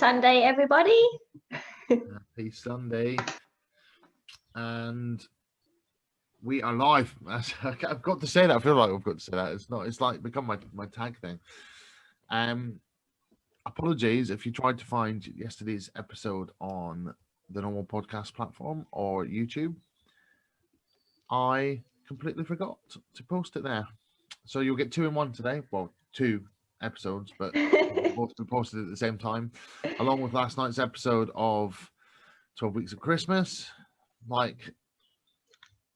Sunday, everybody. Happy Sunday, and we are live. I've got to say that. I feel like I've got to say that. It's like become my tag thing. Apologies if you tried to find yesterday's episode on the normal podcast platform or YouTube. I completely forgot to post it there, so you'll get 2 in 1 today. Well, 2 episodes, but both be posted at the same time, along with last night's episode of 12 Weeks of Christmas. Like,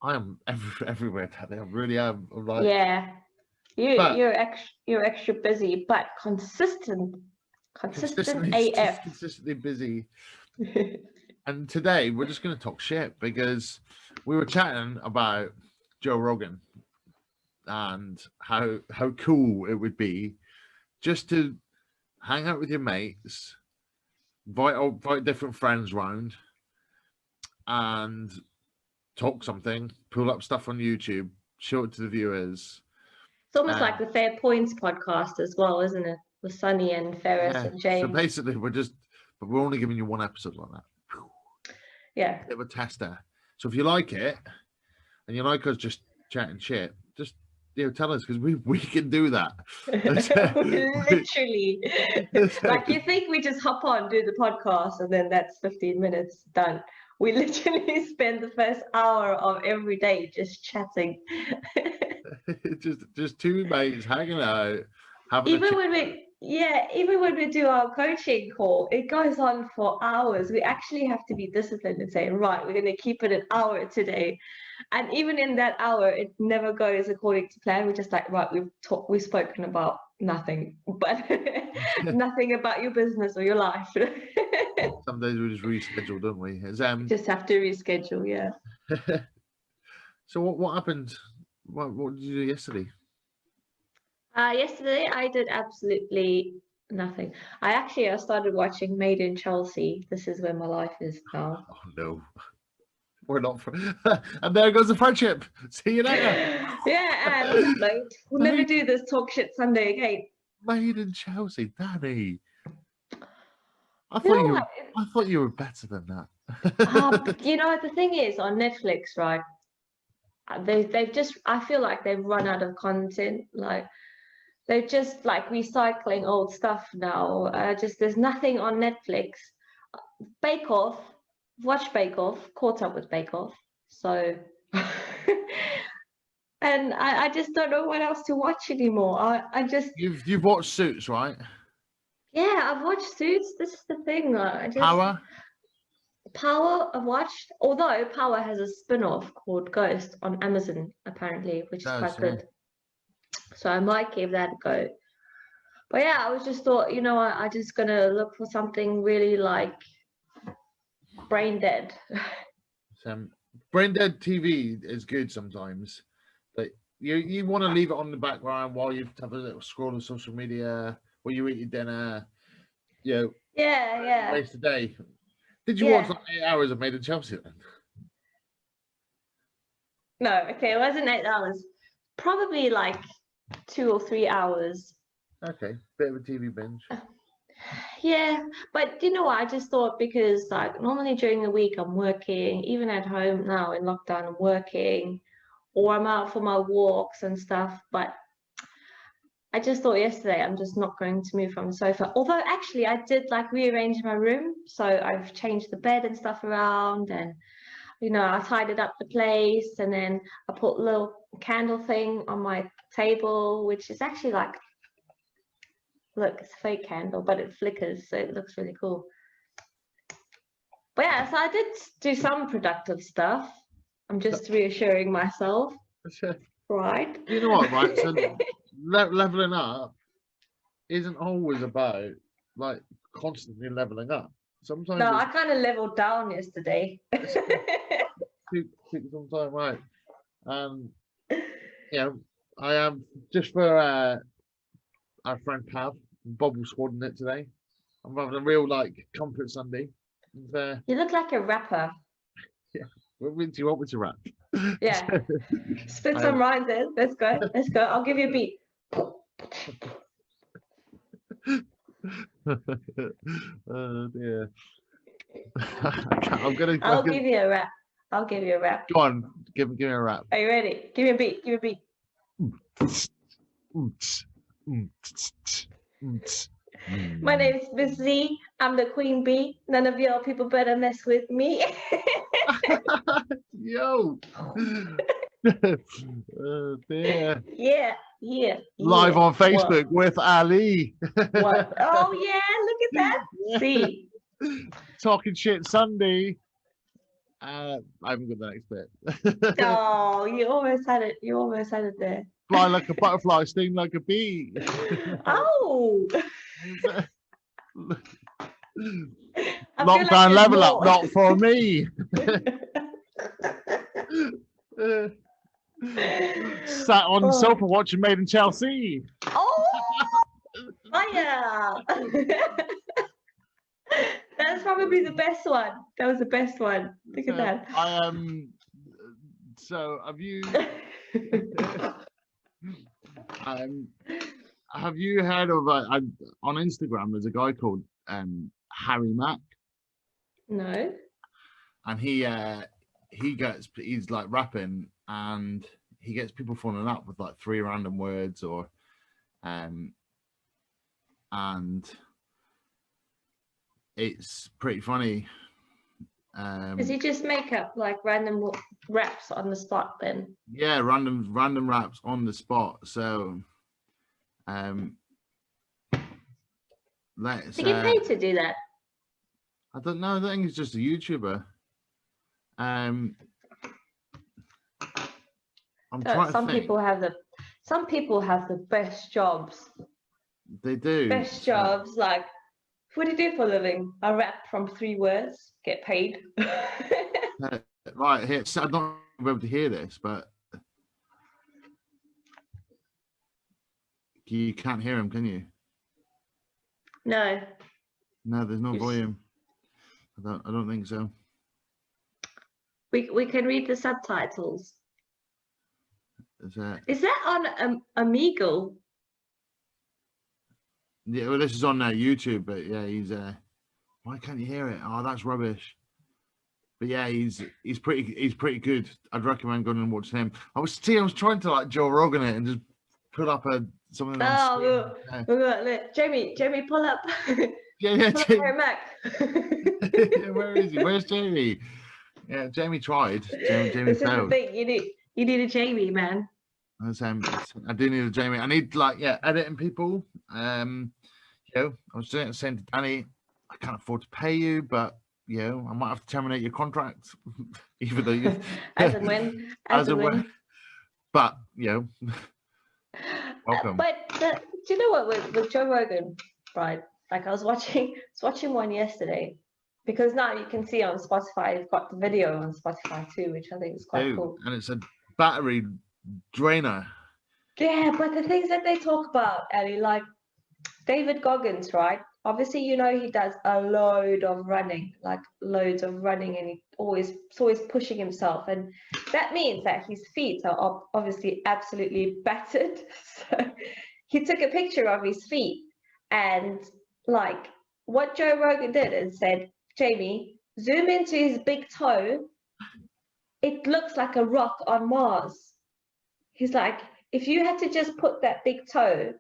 I am everywhere today. I really am. I'm like, yeah, you're extra busy, but consistent AF. consistently busy. And today we're just going to talk shit because we were chatting about Joe Rogan and how cool it would be just to hang out with your mates, invite different friends round, and talk something, pull up stuff on YouTube, show it to the viewers. It's almost like the Fair Points podcast as well, isn't it? With Sunny and Ferris and James. So basically, we're only giving you 1 episode like that. Yeah. Bit of a tester. So if you like it, and you like us just chatting shit, just tell us, because we can do that. Literally. Like, you think we just hop on, do the podcast, and then that's 15 minutes done. We literally spend the first hour of every day just chatting. just 2 mates hanging out, having even when we do our coaching call, it goes on for hours. We actually have to be disciplined and say, right, we're going to keep it an hour today. And even in that hour, it never goes according to plan. We're just like, right, we've spoken about nothing, but nothing about your business or your life. Some days we just reschedule, don't we? Just have to reschedule, yeah. So what happened? What did you do yesterday? Yesterday I did absolutely nothing. I started watching Made in Chelsea. This is where my life is now. Oh no, we're not. And there goes the friendship. See you later. Yeah, and like, we'll never do this talk shit Sunday again. Made in Chelsea, Danny. I thought you were better than that. The thing is, on Netflix, right? They've just, I feel like they've run out of content. Like, they're just like recycling old stuff now. There's nothing on Netflix. Bake Off, watch Bake Off, caught up with Bake Off. So, and I just don't know what else to watch anymore. You've watched Suits, right? Yeah, I've watched Suits. This is the thing. Power I've watched, although Power has a spin-off called Ghost on Amazon, apparently, which is quite good. So I might give that a go. But yeah, I was just thought, I'm just going to look for something really like brain dead. Brain dead TV is good sometimes. But you want to leave it on the background while you have a little scroll of social media, while you eat your dinner. Yeah. Waste a day. Did you watch like 8 hours of Made in Chelsea then? No, okay, it wasn't 8 hours. Probably like 2 or 3 hours. Okay, bit of a TV binge. Yeah, but you know what? I just thought, because like normally during the week I'm working, even at home now in lockdown I'm working, or I'm out for my walks and stuff. But I just thought yesterday I'm just not going to move from the sofa. Although actually I did like rearrange my room, so I've changed the bed and stuff around, and I tidied up the place, and then I put a little candle thing on my table, which is actually like, look, it's a fake candle, but it flickers, so it looks really cool. But yeah, so I did do some productive stuff. I'm just reassuring myself. Right. You know what, right? So leveling up isn't always about like constantly leveling up. Sometimes I kind of leveled down yesterday. Took some time, right? I am just for our friend Pav, Bob was squadding it today. I'm having a real like comfort Sunday. You look like a rapper. Yeah. What do you want me to rap? Yeah. Spit some rhymes in. Let's go. I'll give you a beat. Oh dear. I'm gonna I'll give you a rap. I'll give you a rap. go on. Give me a rap. Are you ready? Give me a beat. Give me a beat. My name's Miss Z. I'm the queen bee. None of y'all people better mess with me. Yo. Oh dear. Yeah. Live on Facebook What? with Ali. What? Oh yeah, look at that. See. Talking shit Sunday. I haven't got the next bit. Oh, you almost had it. You almost had it there. Fly like a butterfly, sting like a bee. Oh. I feel like Lockdown there's level up, more. not for me. Sat on the sofa watching Made in Chelsea. Oh, fire! That's probably the best one. That was the best one. Look at that. I am. So have you? Have you heard of on Instagram? There's a guy called Harry Mack, No. and he's like rapping, and he gets people phoning up with like 3 random words or and it's pretty funny. Does he just make up like random raps on the spot then? Yeah, random raps on the spot. So let's Does he get paid to do that? I don't know. I think he's just a YouTuber. I'm trying Some to think. some people have the best jobs. They do. Best jobs. Like, what do you do for a living? I rap from 3 words, get paid. Right here, so I'm not able to hear this, but you can't hear him, can you? No. No, there's no volume. I don't think so. We can read the subtitles. Is that on Omegle? Yeah, well, this is on YouTube, but yeah, he's why can't you hear it? Oh, that's rubbish. But yeah, he's pretty good. I'd recommend going and watching him. I was trying to like Joe Rogan it and just put up something on look, Jamie, pull up. Yeah, pull up Harry Mack. Yeah, where is he? Where's Jamie? Yeah, Jamie tried. Jamie This failed. is the thing. You need a Jamie, man. I do need a Jamie. I need editing people. I was saying to Danny, I can't afford to pay you, but I might have to terminate your contract, even though you as and when. But welcome. But do you know what with Joe Rogan, right? Like I was watching one yesterday, because now you can see on Spotify, you've got the video on Spotify too, which I think is quite cool. And it's a battery drainer. Yeah, but the things that they talk about, Ellie, like David Goggins, right? Obviously, he does a load of running, like loads of running, and he's always pushing himself. And that means that his feet are obviously absolutely battered. So he took a picture of his feet, and like what Joe Rogan did is said, Jamie, zoom into his big toe. It looks like a rock on Mars. He's like, if you had to just put that big toe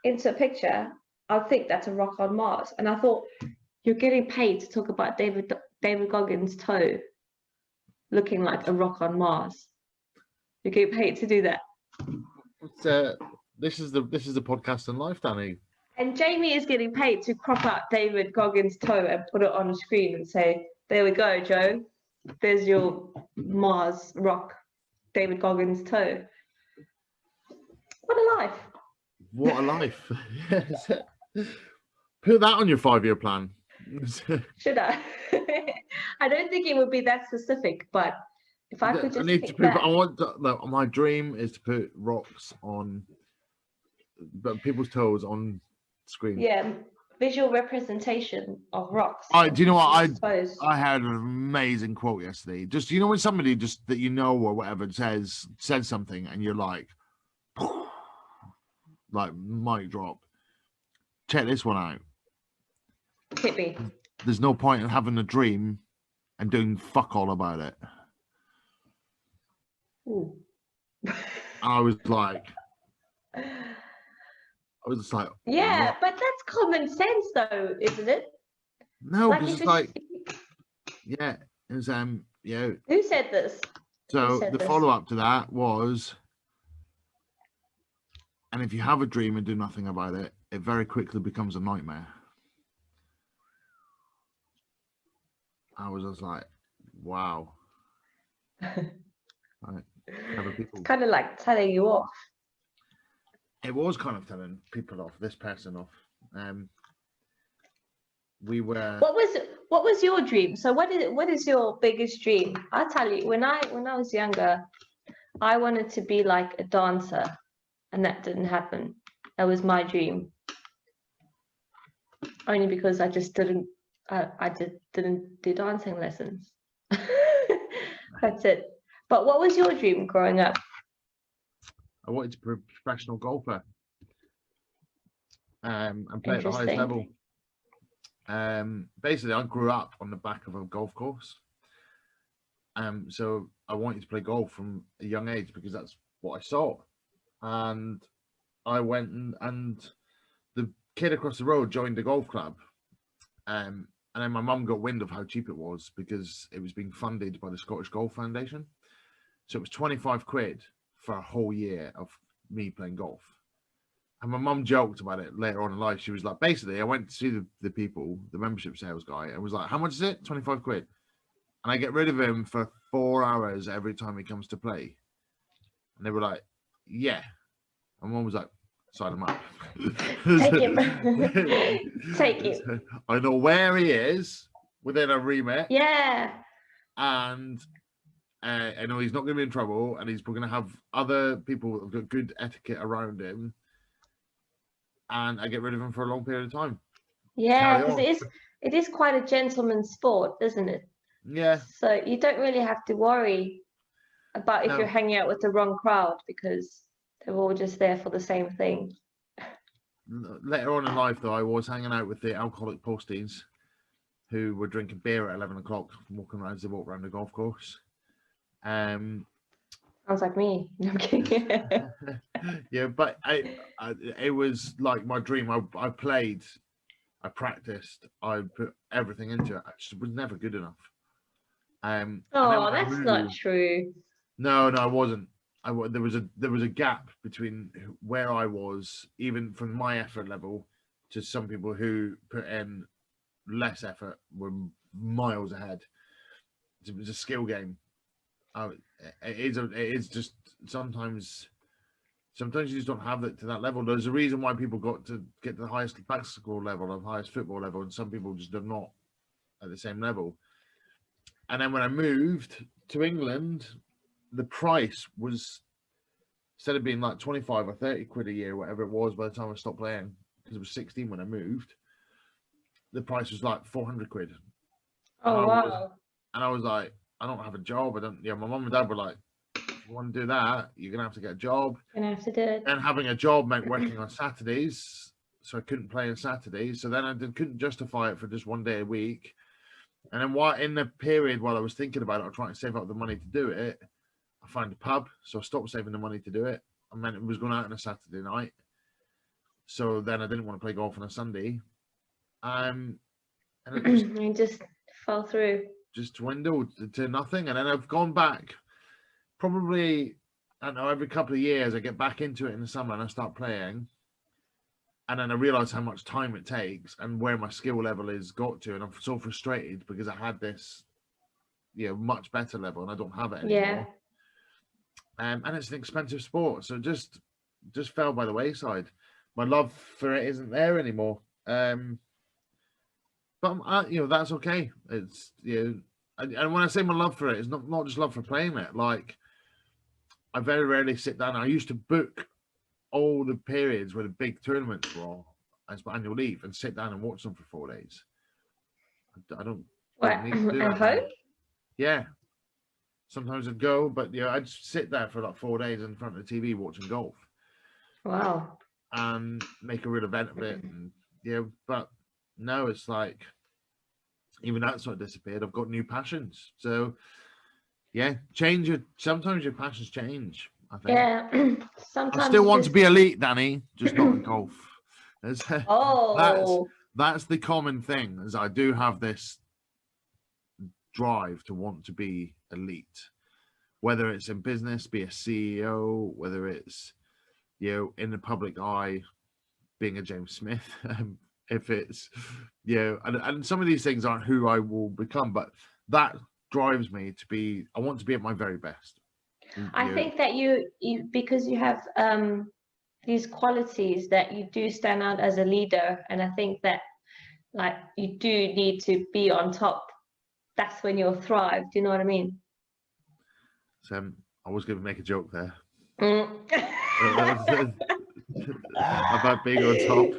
into a picture, I think that's a rock on Mars. And I thought, you're getting paid to talk about David Goggins' toe looking like a rock on Mars. You're getting paid to do that. This is the podcast in life, Danny. And Jamie is getting paid to crop out David Goggins' toe and put it on the screen and say, there we go, Joe. There's your Mars rock, David Goggins' toe. What a life. What a life. Yes. Put that on your 5-year plan. Should I? I don't think it would be that specific, but if I could just my dream is to put rocks on, but people's toes on screen. Yeah, visual representation of rocks. Do you know what I had an amazing quote yesterday. Just when somebody just that or whatever says something and you're like mic drop. Check this one out. Hit me. There's no point in having a dream and doing fuck all about it. Ooh. I was just like, Yeah, what? but that's common sense, though, isn't it? No, Like, because if it's like, yeah, it was yeah. Who said this? Who So said the this? follow up to that was, and if you have a dream and do nothing about it, it very quickly becomes a nightmare. I was just like, wow. Right. Clever people. It's kind of like telling you off. It was kind of telling people off, this person off. We were. What was your dream? So what is your biggest dream? I'll tell you, when I was younger, I wanted to be like a dancer, and that didn't happen. That was my dream. Only because I just didn't didn't do dancing lessons. That's it. But what was your dream growing up? I wanted to be a professional golfer and play at the highest level. Basically, I grew up on the back of a golf course. So I wanted to play golf from a young age because that's what I saw. And I went and the kid across the road joined the golf club. And then my mum got wind of how cheap it was because it was being funded by the Scottish Golf Foundation. So it was 25 quid for a whole year of me playing golf. And my mum joked about it later on in life. She was like, basically, I went to see the people, the membership sales guy, and was like, how much is it? 25 quid. And I get rid of him for 4 hours every time he comes to play. And they were like, yeah. And mum was like, sign him up. Take him. Take him. I know where he is within a remit. Yeah. And I know he's not going to be in trouble, and he's going to have other people who've got good etiquette around him. And I get rid of him for a long period of time. Yeah, because it is quite a gentleman's sport, isn't it? Yeah. So you don't really have to worry about if you're hanging out with the wrong crowd because they're all just there for the same thing. Later on in life, though, I was hanging out with the alcoholic posties who were drinking beer at 11 o'clock, walking around as they walk around the golf course. Sounds like me. No, I'm kidding. Yeah, but it was like my dream. I played, I practiced, I put everything into it. I just was never good enough. Oh, that's not true. No, I wasn't. There was a gap between where I was, even from my effort level, to some people who put in less effort, were miles ahead. It was a skill game. It is just sometimes you just don't have that to that level. There's a reason why people got to get to the highest basketball level or highest football level, and some people just are not at the same level. And then when I moved to England, the price was, instead of being like 25 or 30 quid a year, whatever it was by the time I stopped playing, because it was 16 when I moved, the price was like 400 quid. Oh, wow. And I was like, I don't have a job. My mum and dad were like, if you want to do that, you're going to have to get a job. You're going to have to do it. And having a job meant working on Saturdays. So I couldn't play on Saturdays. So then I couldn't justify it for just one day a week. And then in the period while I was thinking about it, or trying to save up the money to do it, I found a pub. So I stopped saving the money to do it. I meant it was going out on a Saturday night. So then I didn't want to play golf on a Sunday. And it just fell through. Just dwindled to nothing. And then I've gone back probably, I don't know, every couple of years I get back into it in the summer and I start playing. And then I realize how much time it takes and where my skill level is got to. And I'm so frustrated because I had this, much better level and I don't have it anymore. Yeah. And it's an expensive sport. So it just fell by the wayside. My love for it isn't there anymore. But that's okay. It's and when I say my love for it, it's not just love for playing it. Like, I very rarely sit down. I used to book all the periods where the big tournaments were as my annual leave and sit down and watch them for 4 days. I don't need to do that. At home? Yeah. Sometimes I'd go, but I'd sit there for like 4 days in front of the TV watching golf. Wow. And make a real event of it. And but no, it's like even that's not disappeared. I've got new passions. So yeah, sometimes your passions change, I think. Yeah, I sometimes still you want to just. be elite, Danny, just not in golf. That's Oh, that's the common thing, is I do have this drive to want to be elite, whether it's in business, be a CEO, whether it's in the public eye, being a James Smith, if it's and some of these things aren't who I will become, but that drives me to be. I want to be at my very best. I think that you because you have these qualities that you do stand out as a leader, and I think that like you do need to be on top. That's when you'll thrive. Do you know what I mean? So I was going to make a joke there. Mm. About being on top.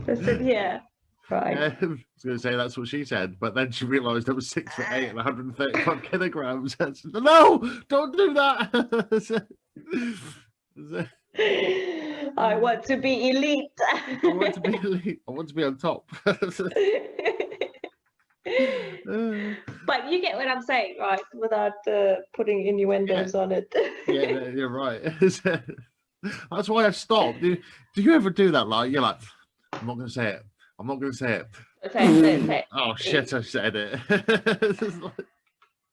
Listen here, right? Yeah, I was going to say that's what she said, but then she realised I was 6'8" and 135 kilograms. No, don't do that. I want to be elite. I want to be elite. I want to be on top. But you get what I'm saying, right? Without putting innuendos on it. Yeah, you're right. That's why I stopped. Do you ever do that? Like, you're like, I'm not going to say it. I'm not going to say it. Say. Oh shit! I said it.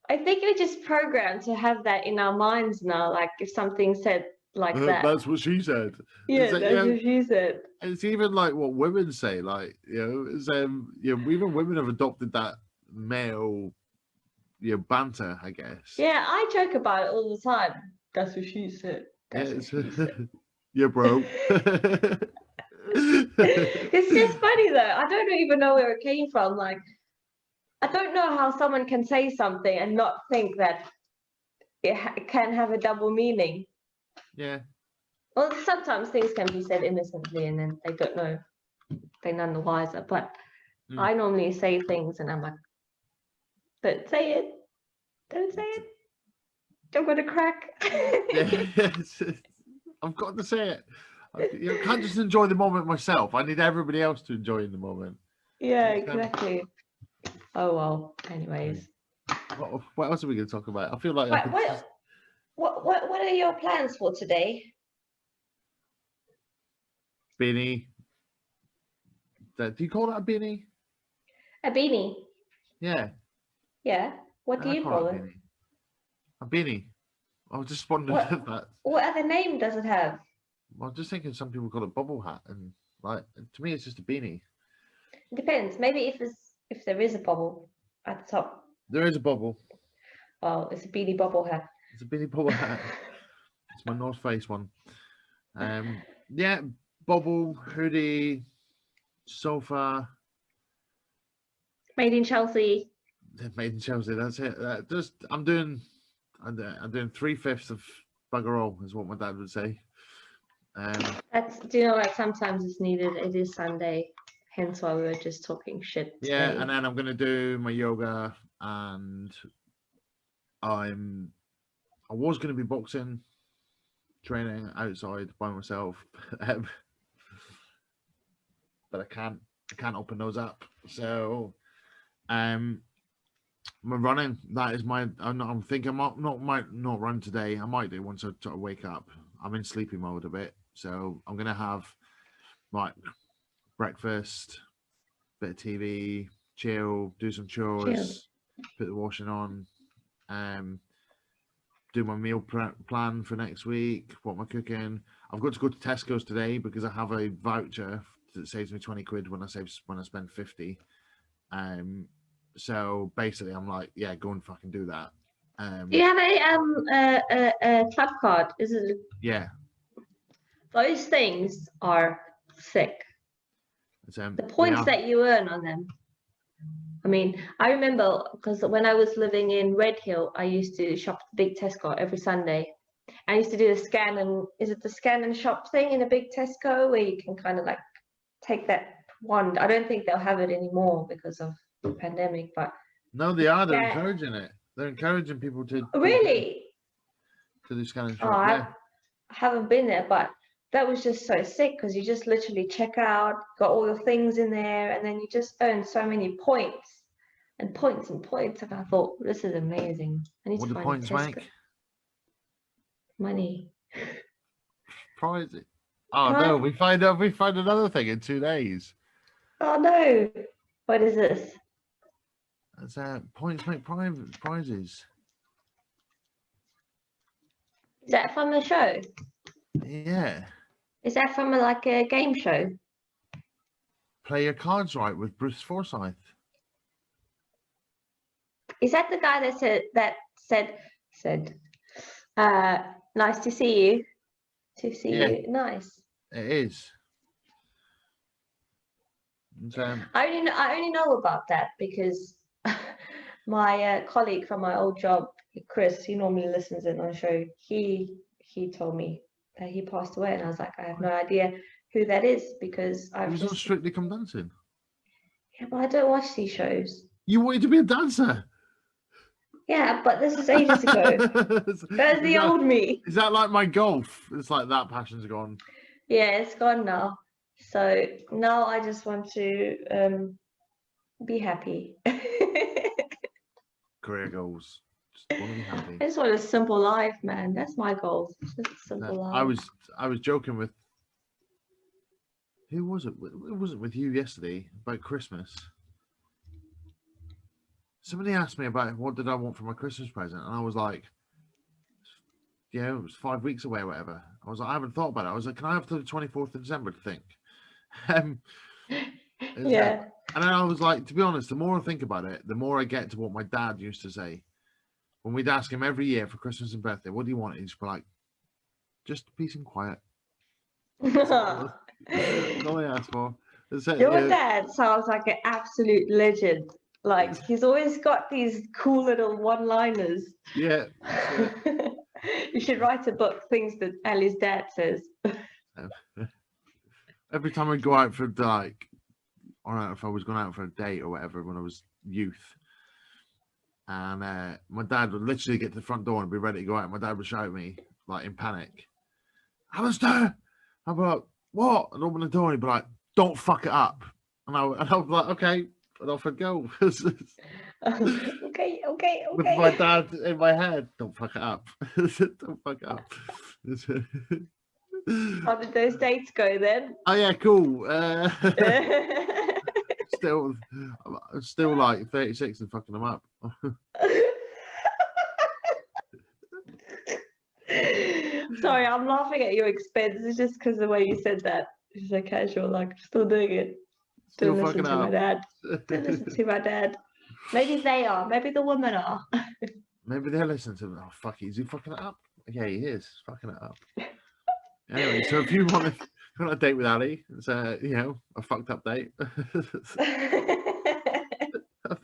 I think we're just programmed to have that in our minds now. Like if something said like that. That's what she said. Yeah, that's what she said. It's even like what women say. Like it's even women have adopted that male, banter. I guess. Yeah, I joke about it all the time. That's what she said. That's what she said. Yeah, bro. It's just funny though. I don't even know where it came from. Like, I don't know how someone can say something and not think that it can have a double meaning. Yeah. Well, sometimes things can be said innocently and then they don't know. They're none the wiser. But I normally say things and I'm like, don't say it. Don't say it. I'm going to crack. I've got to say it. I can't just enjoy the moment myself. I need everybody else to enjoy in the moment. Yeah, exactly. Oh well. Anyways, what else are we going to talk about? I feel like what are your plans for today? Beanie. Do you call that a beanie? A beanie. Yeah. Yeah. What do you call it? A beanie. I was just wondering if that. What other name does it have? I was just thinking some people call it bubble hat, and like to me, it's just a beanie. It depends. Maybe if there is a bubble at the top. There is a bubble. Oh, it's a beanie bubble hat. It's a beanie bubble hat. It's my North Face one. Yeah, bubble hoodie, sofa. Made in Chelsea. Made in Chelsea. That's it. I'm doing 3/5 of bugger all, is what my dad would say. Do you know, like sometimes it's needed. It is Sunday, hence why we were just talking shit today. Yeah, and then I'm gonna do my yoga, and I was gonna be boxing, training outside by myself, but I can't open those up. So, my running, that is my. I'm thinking I might not run today. I might do once I sort of wake up. I'm in sleepy mode a bit, so I'm gonna have like breakfast, bit of TV, chill, do some chores, put the washing on, do my meal plan for next week, what am I cooking. I've got to go to Tesco's today because I have a voucher that saves me 20 quid when I spend 50. So basically I'm like, yeah, go and fucking do that. Do you have a club card? Is it? Yeah. Those things are sick. The points that you earn on them. I mean, I remember because when I was living in Red Hill, I used to shop at the big Tesco every Sunday. I used to do the scan and shop thing in a big Tesco where you can kind of like take that wand. I don't think they'll have it anymore because of the pandemic, but no, they are. They're encouraging it. They're encouraging people to really to do scan and shop. I haven't been there, but that was just so sick because you just literally check out, got all your things in there, and then you just earn so many points and points and points. And I thought, this is amazing. I need What to do find a points Tesco. make? Money. Prizes. Oh no, Pri- we find another thing in 2 days. oh no. What is this? That's points make prizes. Is that from the show? Yeah. Is that from like a game show? Play your cards right with Bruce Forsyth. Is that the guy that said nice to see you? To see Yeah. you. Nice. It is. And, I only know about that because my colleague from my old job, Chris, he normally listens in on the show. He told me that he passed away, and I was like, I have no idea who that is because he I've was on Strictly Come Dancing. yeah, but I don't watch these shows. You wanted to be a dancer. Yeah, but this is ages ago. Where's the old me? Is that like my golf? It's like that passion's gone. Yeah, it's gone now. So now I just want to be happy. Career goals. Just want to be happy. I just want a simple life, man. That's my goal. Just a simple life. I was joking with who was it? It wasn't with you yesterday about Christmas. Somebody asked me about what did I want for my Christmas present, and I was like, yeah, it was 5 weeks away or whatever. I was like, I haven't thought about it. I was like, can I have till the 24th of December to think? Yeah. And then I was like, to be honest, the more I think about it, the more I get to what my dad used to say. When we'd ask him every year for Christmas and birthday, what do you want? He'd just be like, just peace and quiet. That's all I asked for. Your dad sounds like an absolute legend. Like he's always got these cool little one-liners. Yeah. You should write a book, things that Ellie's dad says. Every time I go out for like, I don't know if I was going out for a date or whatever when I was youth, and my dad would literally get to the front door and be ready to go out. My dad would shout at me like in panic, Alistair! I'd be like, what? And open the door and he'd be like, don't fuck it up. And I was like, okay. And off I'd go. Okay. With my dad in my head, don't fuck it up. Don't fuck it up. How did those dates go then? Oh yeah, cool. Still like 36 and fucking them up. Sorry, I'm laughing at your expense. It's just because the way you said that. It's so casual, like still doing it. Still Don't listen fucking to up. my dad. Don't listen to my dad. Maybe they are. Maybe the women are. Maybe they're listening to them. Oh fuck, is he fucking it up? Yeah, he is fucking it up. Anyway, so if you want a date with Ali, it's a fucked up date.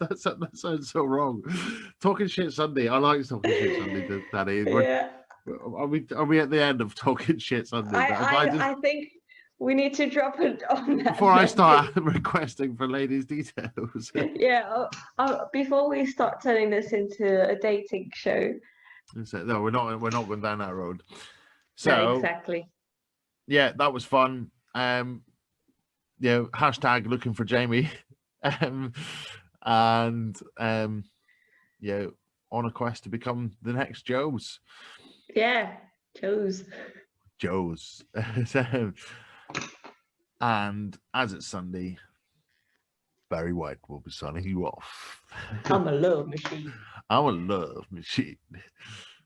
That sounds so wrong. Talking shit Sunday. I like talking shit Sunday, Daddy. Yeah. Are we at the end of talking shit Sunday? I think we need to drop it on that. Before I start requesting for ladies' details. Yeah. Before we start turning this into a dating show. So, no, we're not going down that road. So No, exactly. Yeah, that was fun. Hashtag looking for Jamie. On a quest to become the next Joe's. Yeah, Joe's. And as it's Sunday, Barry White will be signing you off. I'm a love machine. I'm a love machine.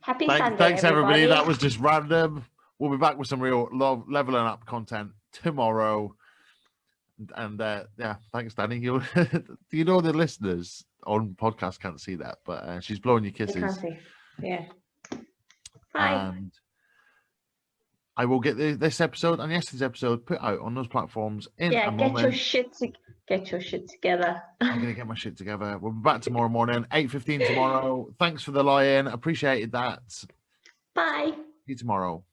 Happy Sunday, thanks everybody. everybody. That was just random. We'll be back with some real leveling up content tomorrow. And thanks, Danny. You know the listeners on podcast can't see that, but she's blowing you kisses. You can't see. Yeah. Bye. And I will get this episode and yesterday's episode put out on those platforms in a moment. Get your shit together. I'm gonna get my shit together. We'll be back tomorrow morning, 8:15 tomorrow. Thanks for the lie-in. Appreciated that. Bye. See you tomorrow.